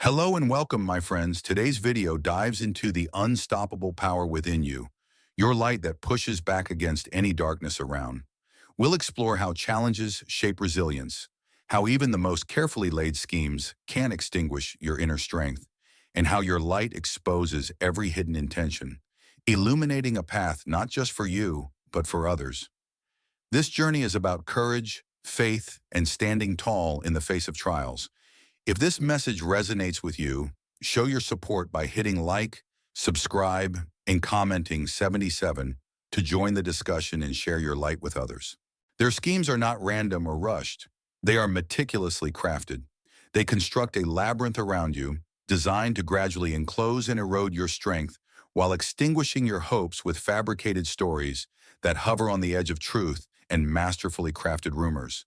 Hello and welcome, my friends. Today's video dives into the unstoppable power within you, your light that pushes back against any darkness around. We'll explore how challenges shape resilience, how even the most carefully laid schemes can extinguish your inner strength, and how your light exposes every hidden intention, illuminating a path not just for you, but for others. This journey is about courage, faith, and standing tall in the face of trials. If this message resonates with you, show your support by hitting like, subscribe, and commenting 77 to join the discussion and share your light with others. Their schemes are not random or rushed. They are meticulously crafted. They construct a labyrinth around you, designed to gradually enclose and erode your strength while extinguishing your hopes with fabricated stories that hover on the edge of truth and masterfully crafted rumors.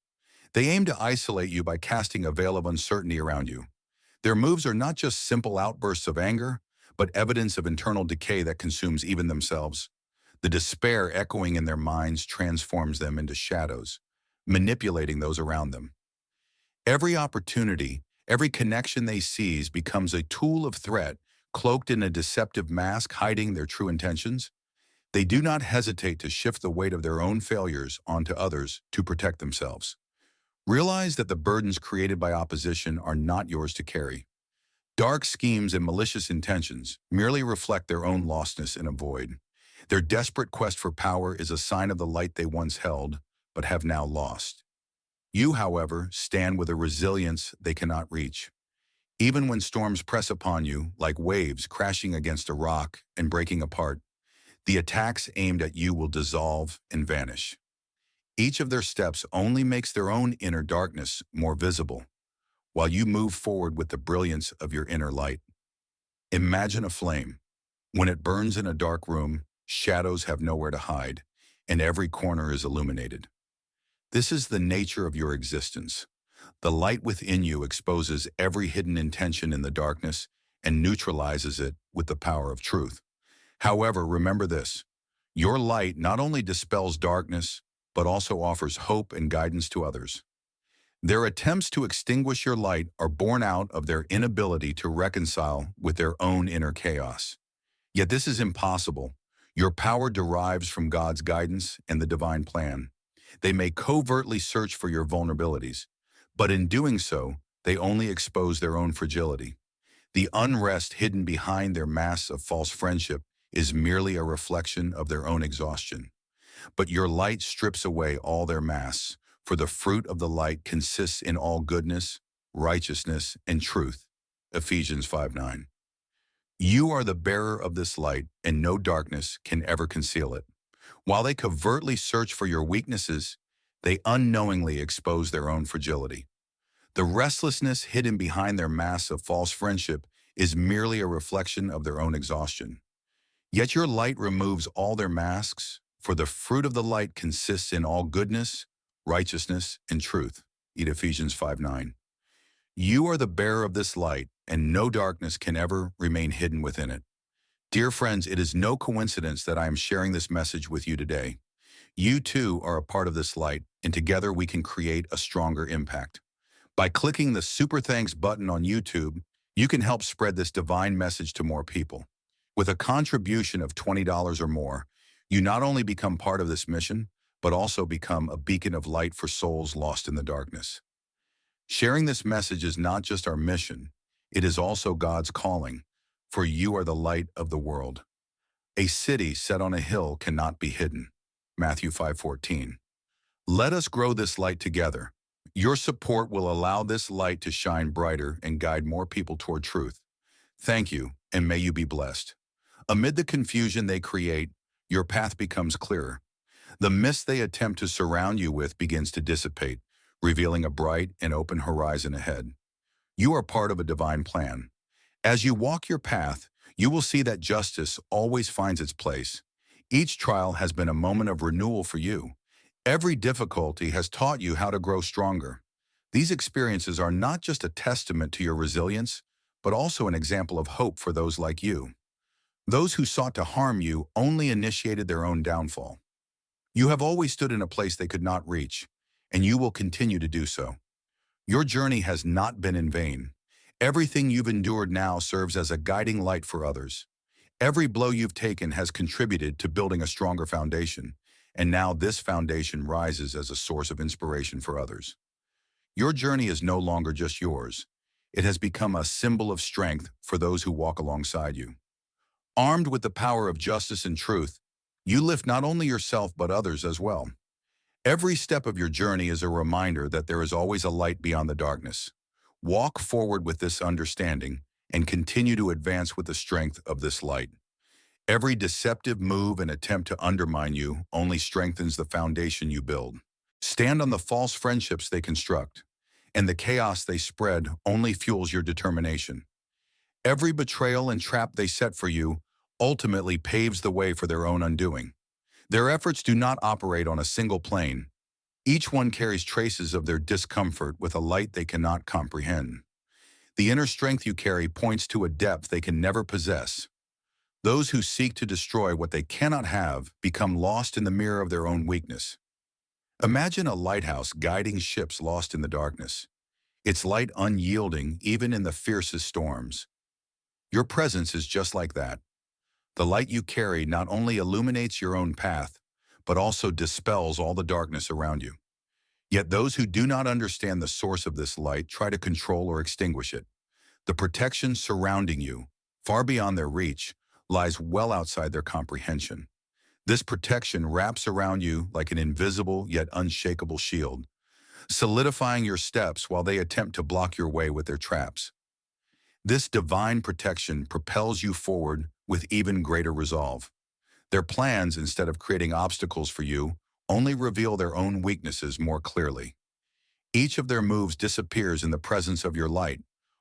They aim to isolate you by casting a veil of uncertainty around you. Their moves are not just simple outbursts of anger, but evidence of internal decay that consumes even themselves. The despair echoing in their minds transforms them into shadows, manipulating those around them. Every opportunity, every connection they seize becomes a tool of threat, cloaked in a deceptive mask hiding their true intentions. They do not hesitate to shift the weight of their own failures onto others to protect themselves. Realize that the burdens created by opposition are not yours to carry. Dark schemes and malicious intentions merely reflect their own lostness in a void. Their desperate quest for power is a sign of the light they once held, but have now lost. You, however, stand with a resilience they cannot reach. Even when storms press upon you, like waves crashing against a rock and breaking apart, the attacks aimed at you will dissolve and vanish. Each of their steps only makes their own inner darkness more visible, while you move forward with the brilliance of your inner light. Imagine a flame. When it burns in a dark room, shadows have nowhere to hide, and every corner is illuminated. This is the nature of your existence. The light within you exposes every hidden intention in the darkness and neutralizes it with the power of truth. However, remember this: your light not only dispels darkness, but also offers hope and guidance to others. Their attempts to extinguish your light are born out of their inability to reconcile with their own inner chaos. Yet this is impossible. Your power derives from God's guidance and the divine plan. They may covertly search for your vulnerabilities, but in doing so, they only expose their own fragility. The unrest hidden behind their masks of false friendship is merely a reflection of their own exhaustion. But your light strips away all their masks, for the fruit of the light consists in all goodness, righteousness, and truth. Ephesians 5:9. You are the bearer of this light, and no darkness can ever conceal it. While they covertly search for your weaknesses, they unknowingly expose their own fragility. The restlessness hidden behind their masks of false friendship is merely a reflection of their own exhaustion. Yet your light removes all their masks, for the fruit of the light consists in all goodness, righteousness, and truth. Ephesians 5:9. You are the bearer of this light, and no darkness can ever remain hidden within it. Dear friends, it is no coincidence that I am sharing this message with you today. You too are a part of this light, and together we can create a stronger impact. By clicking the Super Thanks button on YouTube, you can help spread this divine message to more people. With a contribution of $20 or more, you not only become part of this mission, but also become a beacon of light for souls lost in the darkness. Sharing this message is not just our mission, it is also God's calling, for you are the light of the world. A city set on a hill cannot be hidden. Matthew 5:14. Let us grow this light together. Your support will allow this light to shine brighter and guide more people toward truth. Thank you, and may you be blessed. Amid the confusion they create, your path becomes clearer. The mist they attempt to surround you with begins to dissipate, revealing a bright and open horizon ahead. You are part of a divine plan. As you walk your path, you will see that justice always finds its place. Each trial has been a moment of renewal for you. Every difficulty has taught you how to grow stronger. These experiences are not just a testament to your resilience, but also an example of hope for those like you. Those who sought to harm you only initiated their own downfall. You have always stood in a place they could not reach, and you will continue to do so. Your journey has not been in vain. Everything you've endured now serves as a guiding light for others. Every blow you've taken has contributed to building a stronger foundation, and now this foundation rises as a source of inspiration for others. Your journey is no longer just yours. It has become a symbol of strength for those who walk alongside you. Armed with the power of justice and truth, you lift not only yourself but others as well. Every step of your journey is a reminder that there is always a light beyond the darkness. Walk forward with this understanding and continue to advance with the strength of this light. Every deceptive move and attempt to undermine you only strengthens the foundation you build. Stand on the false friendships they construct, and the chaos they spread only fuels your determination. Every betrayal and trap they set for you ultimately paves the way for their own undoing. Their efforts do not operate on a single plane. Each one carries traces of their discomfort with a light they cannot comprehend. The inner strength you carry points to a depth they can never possess. Those who seek to destroy what they cannot have become lost in the mirror of their own weakness. Imagine a lighthouse guiding ships lost in the darkness, its light unyielding even in the fiercest storms. Your presence is just like that. The light you carry not only illuminates your own path, but also dispels all the darkness around you. Yet those who do not understand the source of this light try to control or extinguish it. The protection surrounding you, far beyond their reach, lies well outside their comprehension. This protection wraps around you like an invisible yet unshakable shield, solidifying your steps while they attempt to block your way with their traps. This divine protection propels you forward with even greater resolve. Their plans, instead of creating obstacles for you, only reveal their own weaknesses more clearly. Each of their moves disappears in the presence of your light,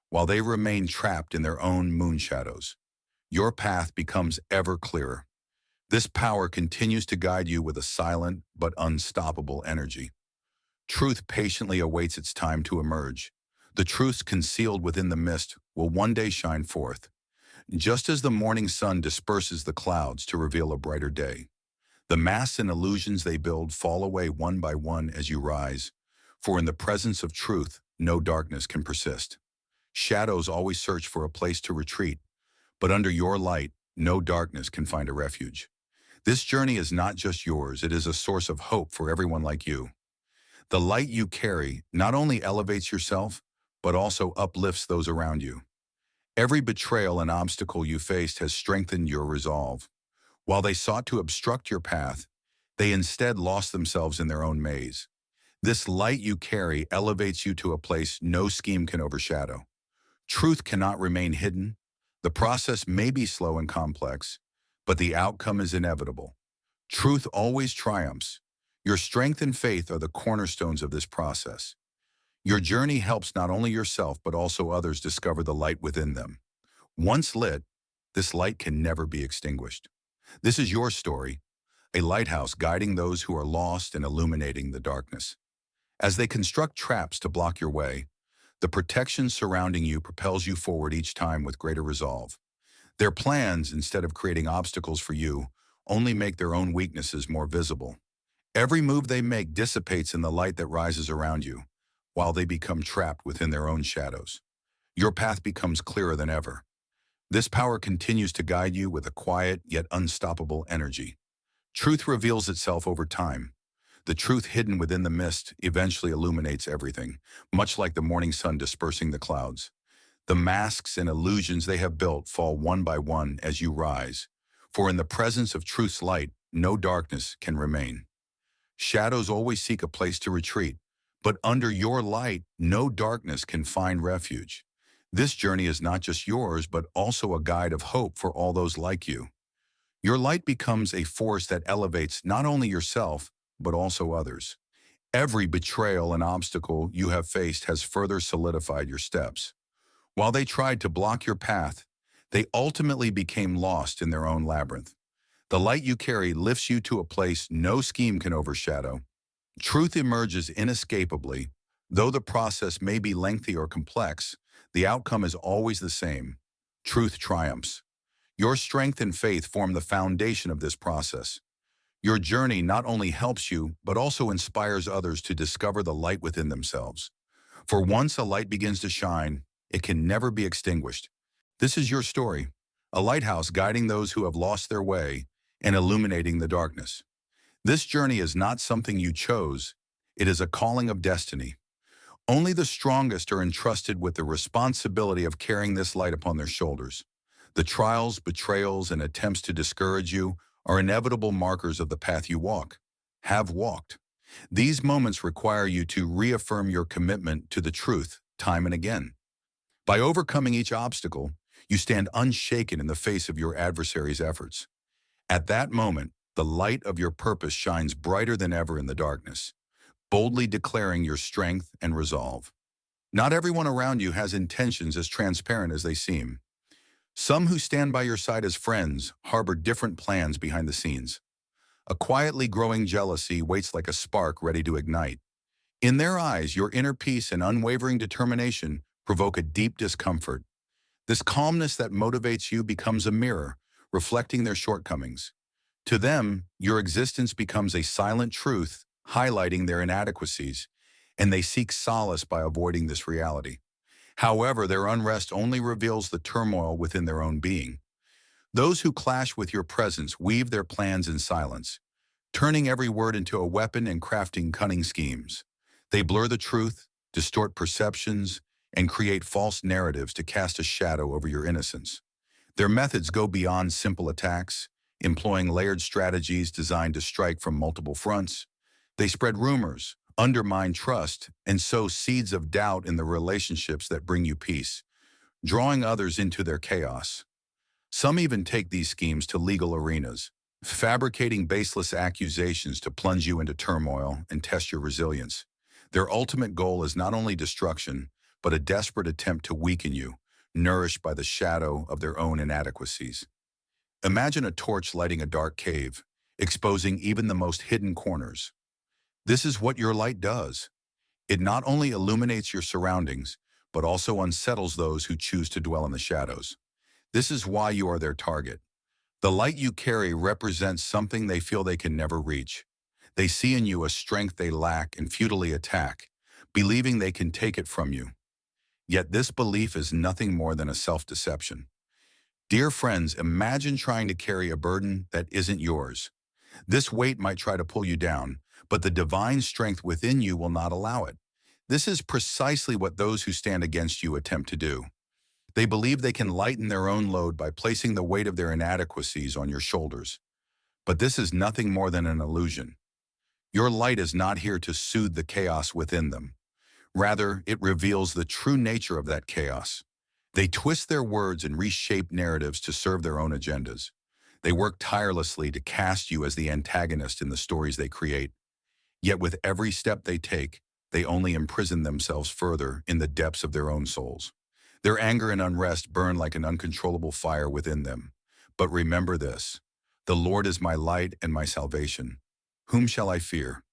while they remain trapped in their own moonshadows. Your path becomes ever clearer. This power continues to guide you with a silent but unstoppable energy. Truth patiently awaits its time to emerge. The truths concealed within the mist will one day shine forth, just as the morning sun disperses the clouds to reveal a brighter day. The masks and illusions they build fall away one by one as you rise, for in the presence of truth, no darkness can persist. Shadows always search for a place to retreat, but under your light, no darkness can find a refuge. This journey is not just yours, it is a source of hope for everyone like you. The light you carry not only elevates yourself, but also uplifts those around you. Every betrayal and obstacle you faced has strengthened your resolve. While they sought to obstruct your path, they instead lost themselves in their own maze. This light you carry elevates you to a place no scheme can overshadow. Truth cannot remain hidden. The process may be slow and complex, but the outcome is inevitable. Truth always triumphs. Your strength and faith are the cornerstones of this process. Your journey helps not only yourself but also others discover the light within them. Once lit, this light can never be extinguished. This is your story, a lighthouse guiding those who are lost and illuminating the darkness. As they construct traps to block your way, the protection surrounding you propels you forward each time with greater resolve. Their plans, instead of creating obstacles for you, only make their own weaknesses more visible. Every move they make dissipates in the light that rises around you, while they become trapped within their own shadows. Your path becomes clearer than ever. This power continues to guide you with a quiet yet unstoppable energy. Truth reveals itself over time. The truth hidden within the mist eventually illuminates everything, much like the morning sun dispersing the clouds. The masks and illusions they have built fall one by one as you rise, for in the presence of truth's light, no darkness can remain. Shadows always seek a place to retreat, but under your light, no darkness can find refuge. This journey is not just yours, but also a guide of hope for all those like you. Your light becomes a force that elevates not only yourself, but also others. Every betrayal and obstacle you have faced has further solidified your steps. While they tried to block your path, they ultimately became lost in their own labyrinth. The light you carry lifts you to a place no scheme can overshadow. Truth emerges inescapably. Though the process may be lengthy or complex, the outcome is always the same. Truth triumphs. Your strength and faith form the foundation of this process. Your journey not only helps you, but also inspires others to discover the light within themselves. For once a light begins to shine, It can never be extinguished. This is your story, a lighthouse guiding those who have lost their way and illuminating the darkness. This journey is not something you chose. It is a calling of destiny. Only the strongest are entrusted with the responsibility of carrying this light upon their shoulders. The trials, betrayals, and attempts to discourage you are inevitable markers of the path you have walked. These moments require you to reaffirm your commitment to the truth time and again. By overcoming each obstacle, you stand unshaken in the face of your adversary's efforts. At that moment, the light of your purpose shines brighter than ever in the darkness, boldly declaring your strength and resolve. Not everyone around you has intentions as transparent as they seem. Some who stand by your side as friends harbor different plans behind the scenes. A quietly growing jealousy waits like a spark ready to ignite. In their eyes, your inner peace and unwavering determination provoke a deep discomfort. This calmness that motivates you becomes a mirror, reflecting their shortcomings. To them, your existence becomes a silent truth, highlighting their inadequacies, and they seek solace by avoiding this reality. However, their unrest only reveals the turmoil within their own being. Those who clash with your presence weave their plans in silence, turning every word into a weapon and crafting cunning schemes. They blur the truth, distort perceptions, and create false narratives to cast a shadow over your innocence. Their methods go beyond simple attacks, employing layered strategies designed to strike from multiple fronts. They spread rumors, undermine trust, and sow seeds of doubt in the relationships that bring you peace, drawing others into their chaos. Some even take these schemes to legal arenas, fabricating baseless accusations to plunge you into turmoil and test your resilience. Their ultimate goal is not only destruction, but a desperate attempt to weaken you, nourished by the shadow of their own inadequacies. Imagine a torch lighting a dark cave, exposing even the most hidden corners. This is what your light does. It not only illuminates your surroundings, but also unsettles those who choose to dwell in the shadows. This is why you are their target. The light you carry represents something they feel they can never reach. They see in you a strength they lack and futilely attack, believing they can take it from you. Yet this belief is nothing more than a self-deception. Dear friends, imagine trying to carry a burden that isn't yours. This weight might try to pull you down, but the divine strength within you will not allow it. This is precisely what those who stand against you attempt to do. They believe they can lighten their own load by placing the weight of their inadequacies on your shoulders. But this is nothing more than an illusion. Your light is not here to soothe the chaos within them. Rather, it reveals the true nature of that chaos. They twist their words and reshape narratives to serve their own agendas. They work tirelessly to cast you as the antagonist in the stories they create. Yet with every step they take, they only imprison themselves further in the depths of their own souls. Their anger and unrest burn like an uncontrollable fire within them. But remember this: the Lord is my light and my salvation. Whom shall I fear?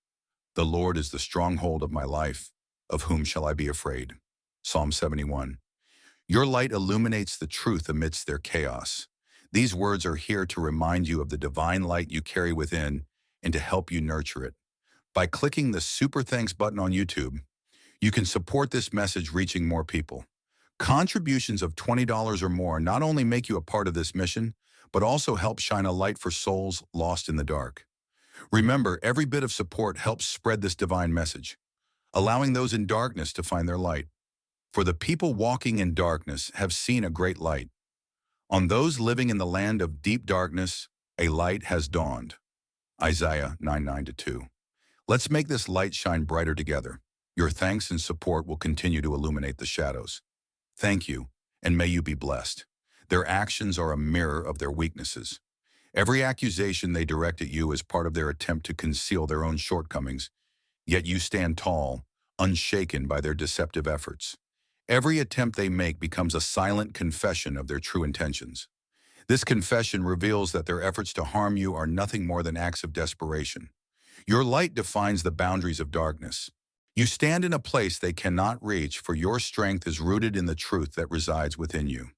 The Lord is the stronghold of my life. Of whom shall I be afraid? Psalm 71. Your light illuminates the truth amidst their chaos. These words are here to remind you of the divine light you carry within and to help you nurture it. By clicking the Super Thanks button on YouTube, you can support this message reaching more people. Contributions of $20 or more not only make you a part of this mission, but also help shine a light for souls lost in the dark. Remember, every bit of support helps spread this divine message, allowing those in darkness to find their light. For the people walking in darkness have seen a great light. On those living in the land of deep darkness, a light has dawned. Isaiah 9:9-2. Let's make this light shine brighter together. Your thanks and support will continue to illuminate the shadows. Thank you, and may you be blessed. Their actions are a mirror of their weaknesses. Every accusation they direct at you is part of their attempt to conceal their own shortcomings, yet you stand tall, unshaken by their deceptive efforts. Every attempt they make becomes a silent confession of their true intentions. This confession reveals that their efforts to harm you are nothing more than acts of desperation. Your light defines the boundaries of darkness. You stand in a place they cannot reach, for your strength is rooted in the truth that resides within you.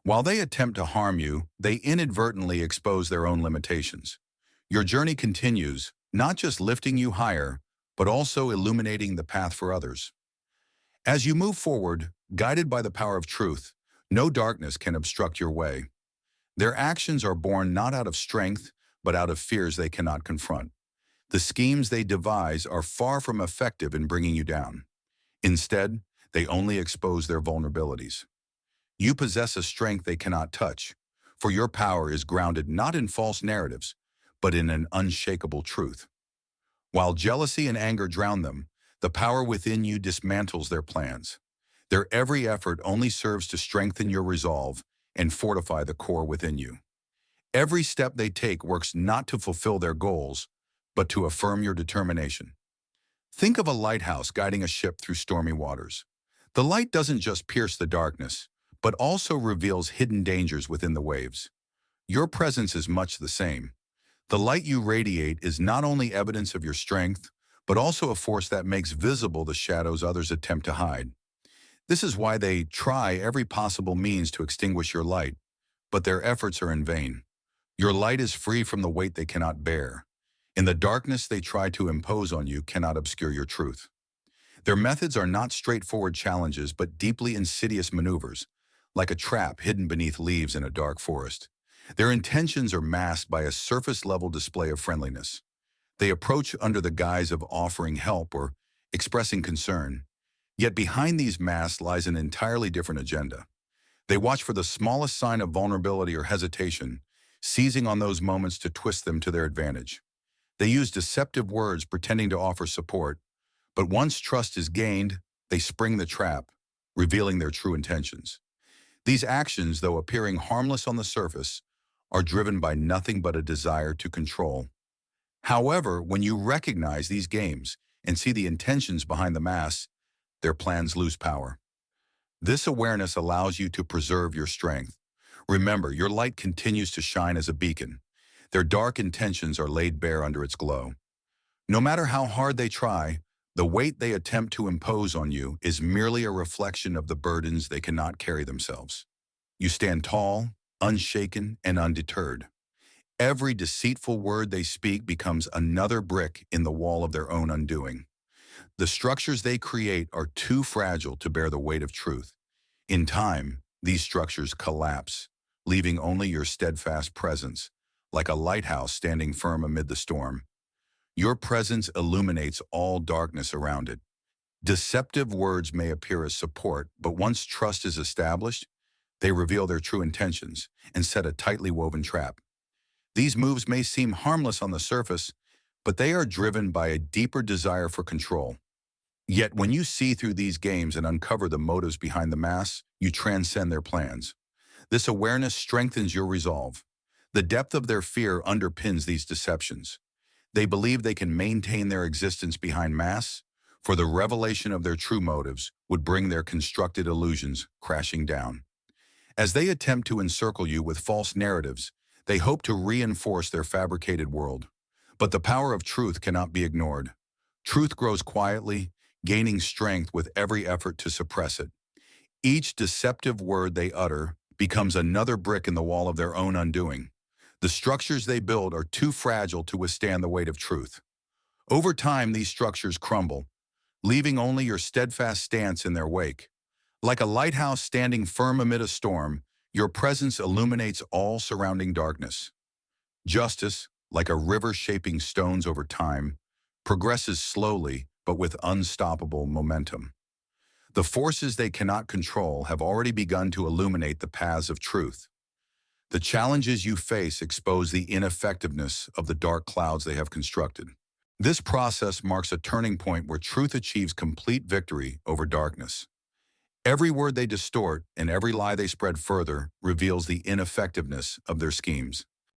While they attempt to harm you, they inadvertently expose their own limitations. Your journey continues, not just lifting you higher, but also illuminating the path for others. As you move forward, guided by the power of truth, no darkness can obstruct your way. Their actions are born not out of strength, but out of fears they cannot confront. The schemes they devise are far from effective in bringing you down. Instead, they only expose their vulnerabilities. You possess a strength they cannot touch, for your power is grounded not in false narratives, but in an unshakable truth. While jealousy and anger drown them, the power within you dismantles their plans. Their every effort only serves to strengthen your resolve and fortify the core within you. Every step they take works not to fulfill their goals, but to affirm your determination. Think of a lighthouse guiding a ship through stormy waters. The light doesn't just pierce the darkness, but also reveals hidden dangers within the waves. Your presence is much the same. The light you radiate is not only evidence of your strength, but also a force that makes visible the shadows others attempt to hide. This is why they try every possible means to extinguish your light, but their efforts are in vain. Your light is free from the weight they cannot bear. In the darkness they try to impose on you cannot obscure your truth. Their methods are not straightforward challenges, but deeply insidious maneuvers, like a trap hidden beneath leaves in a dark forest. Their intentions are masked by a surface-level display of friendliness. They approach under the guise of offering help or expressing concern. Yet behind these masks lies an entirely different agenda. They watch for the smallest sign of vulnerability or hesitation, seizing on those moments to twist them to their advantage. They use deceptive words pretending to offer support, but once trust is gained, they spring the trap, revealing their true intentions. These actions, though appearing harmless on the surface, are driven by nothing but a desire to control. However, when you recognize these games and see the intentions behind the masks, their plans lose power. This awareness allows you to preserve your strength. Remember, your light continues to shine as a beacon. Their dark intentions are laid bare under its glow. No matter how hard they try, the weight they attempt to impose on you is merely a reflection of the burdens they cannot carry themselves. You stand tall, unshaken, and undeterred. Every deceitful word they speak becomes another brick in the wall of their own undoing. The structures they create are too fragile to bear the weight of truth. In time, these structures collapse, leaving only your steadfast presence, like a lighthouse standing firm amid the storm. Your presence illuminates all darkness around it. Deceptive words may appear as support, but once trust is established, they reveal their true intentions and set a tightly woven trap. These moves may seem harmless on the surface, but they are driven by a deeper desire for control. Yet when you see through these games and uncover the motives behind the masks, you transcend their plans. This awareness strengthens your resolve. The depth of their fear underpins these deceptions. They believe they can maintain their existence behind masks, for the revelation of their true motives would bring their constructed illusions crashing down. As they attempt to encircle you with false narratives, they hope to reinforce their fabricated world. But the power of truth cannot be ignored. Truth grows quietly, gaining strength with every effort to suppress it. Each deceptive word they utter becomes another brick in the wall of their own undoing. The structures they build are too fragile to withstand the weight of truth. Over time, these structures crumble, leaving only your steadfast stance in their wake. Like a lighthouse standing firm amid a storm, your presence illuminates all surrounding darkness. Justice, like a river shaping stones over time, progresses slowly but with unstoppable momentum. The forces they cannot control have already begun to illuminate the paths of truth. The challenges you face expose the ineffectiveness of the dark clouds they have constructed. This process marks a turning point where truth achieves complete victory over darkness. Every word they distort and every lie they spread further reveals the ineffectiveness of their schemes.